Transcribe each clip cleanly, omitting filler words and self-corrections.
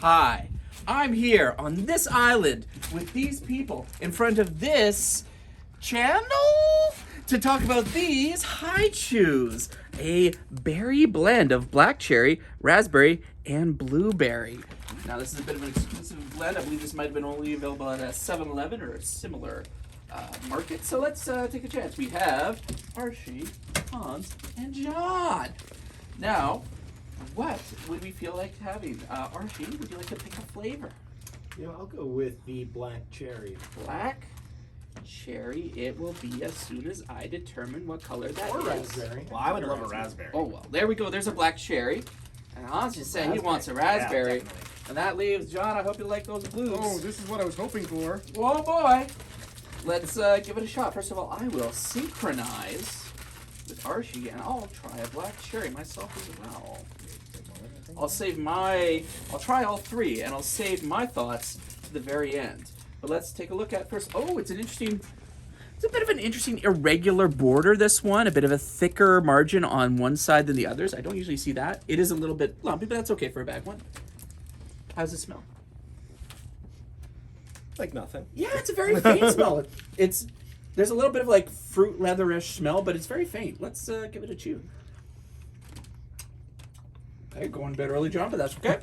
Hi, I'm here on this island with these people in front of this channel to talk about these high chews, a berry blend of black cherry, raspberry, and blueberry. Now this is a bit of an exclusive blend. I believe this might have been only available at a 7-Eleven or a similar market. So let's take a chance. We have Archie, Hans, and John. Now, what would we feel like having? Archie, would you like to pick a flavor? Yeah, I'll go with the black cherry. Black cherry, it will be as soon as I determine what color that Or is. raspberry. Well, I would love a raspberry. Oh, well, there we go. There's a black cherry. And Hans just said he wants a raspberry. Yeah, And that leaves John. I hope you like those blues. Oh, this is what I was hoping for. Oh, boy. Let's give it a shot. First of all, I will synchronize with Archie, and I'll try a black cherry myself as well. I'll try all three, and I'll save my thoughts to the very end. But let's take a look at first. Oh, it's a bit of an interesting irregular border, this one. A bit of a thicker margin on one side than the others. I don't usually see that. It is a little bit lumpy, but that's okay for a bag one. How does it smell? Like nothing. Yeah, it's a very faint smell. There's a little bit of like fruit leatherish smell, but it's very faint. Let's give it a chew. Okay, going a bit early, John, but that's okay.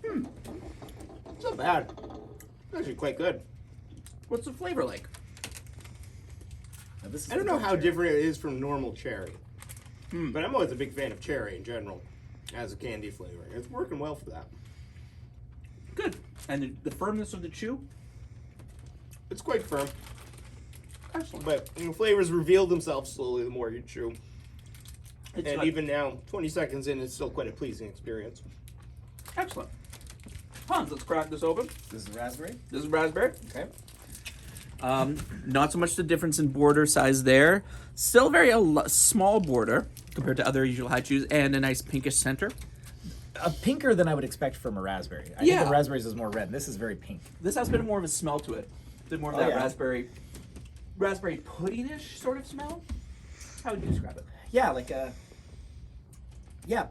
It's not bad. It's actually quite good. What's the flavor like? Now, this is I don't the know black how cherry. different it is from normal cherry. But I'm always a big fan of cherry in general as a candy flavor. It's working well for that. Good. And the firmness of the chew? It's quite firm. Excellent. But the flavors reveal themselves slowly the more you chew. It's And like- even now, 20 seconds in, it's still quite a pleasing experience. Excellent. Hans, let's crack this open. This is raspberry. This is raspberry. Okay. Not so much the difference in border size there. Still very small border compared to other usual high chews, and a nice pinkish center. Pinker than I would expect from a raspberry. I Yeah. think the raspberries is more red. This is very pink. This has a bit more of a smell to it. A bit more of Oh, that yeah. raspberry puddingish sort of smell. How would you describe it? Yeah, like a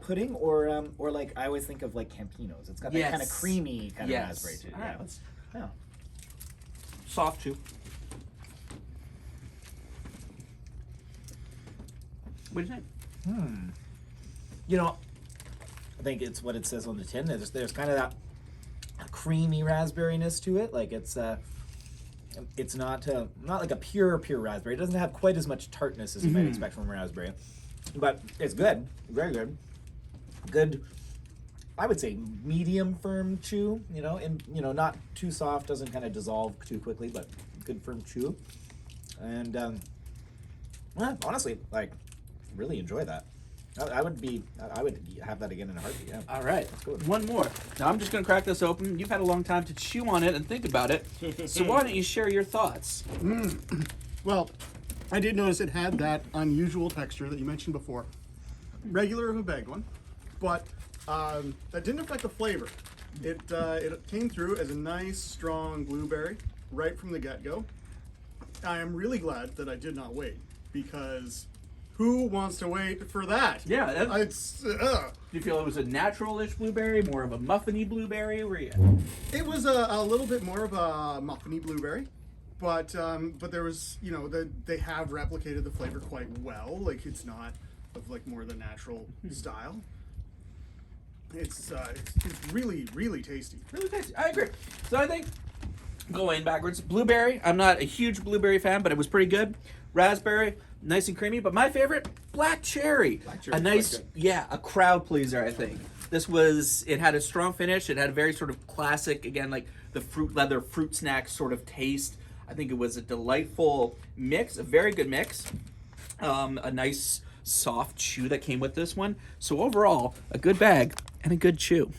pudding or like I always think of like Campinos. It's got that kind of Yes. creamy kind Yes. of raspberry to it. All right, Yeah. let's- Yeah. Soft chew. What do you think? You know, I think it's what it says on the tin. There's kind of that creamy raspberryness to it. Like it's not like a pure raspberry. It doesn't have quite as much tartness as you might expect from a raspberry, but it's good, very good. Good, I would say medium firm chew. You know, and not too soft, doesn't kind of dissolve too quickly, but good firm chew. And well, honestly, like really enjoy that. I would have that again in a heartbeat. Yeah. All right, go. one more. Now I'm just going to crack this open. You've had a long time to chew on it and think about it, so why don't you share your thoughts? Well, I did notice it had that unusual texture that you mentioned before. Regular of a bagged one, but that didn't affect the flavor. It came through as a nice, strong blueberry right from the get-go. I am really glad that I did not wait, because who wants to wait for that? Yeah, It's do you feel it was a natural-ish blueberry, more of a muffiny blueberry? Where you? It was a little bit more of a muffiny blueberry, but there was, they have replicated the flavor quite well. Like it's not of like more the natural style. It's really, really tasty. Really tasty. I agree. So I think going backwards, blueberry. I'm not a huge blueberry fan, but it was pretty good. Raspberry, nice and creamy. But my favorite, black cherry. cherry's A nice, quite good. a crowd pleaser. I think it had a strong finish. It had a very sort of classic, again, like the fruit snack sort of taste. I think it was a delightful mix, a very good mix. A nice soft chew that came with this one. So overall, a good bag and a good chew.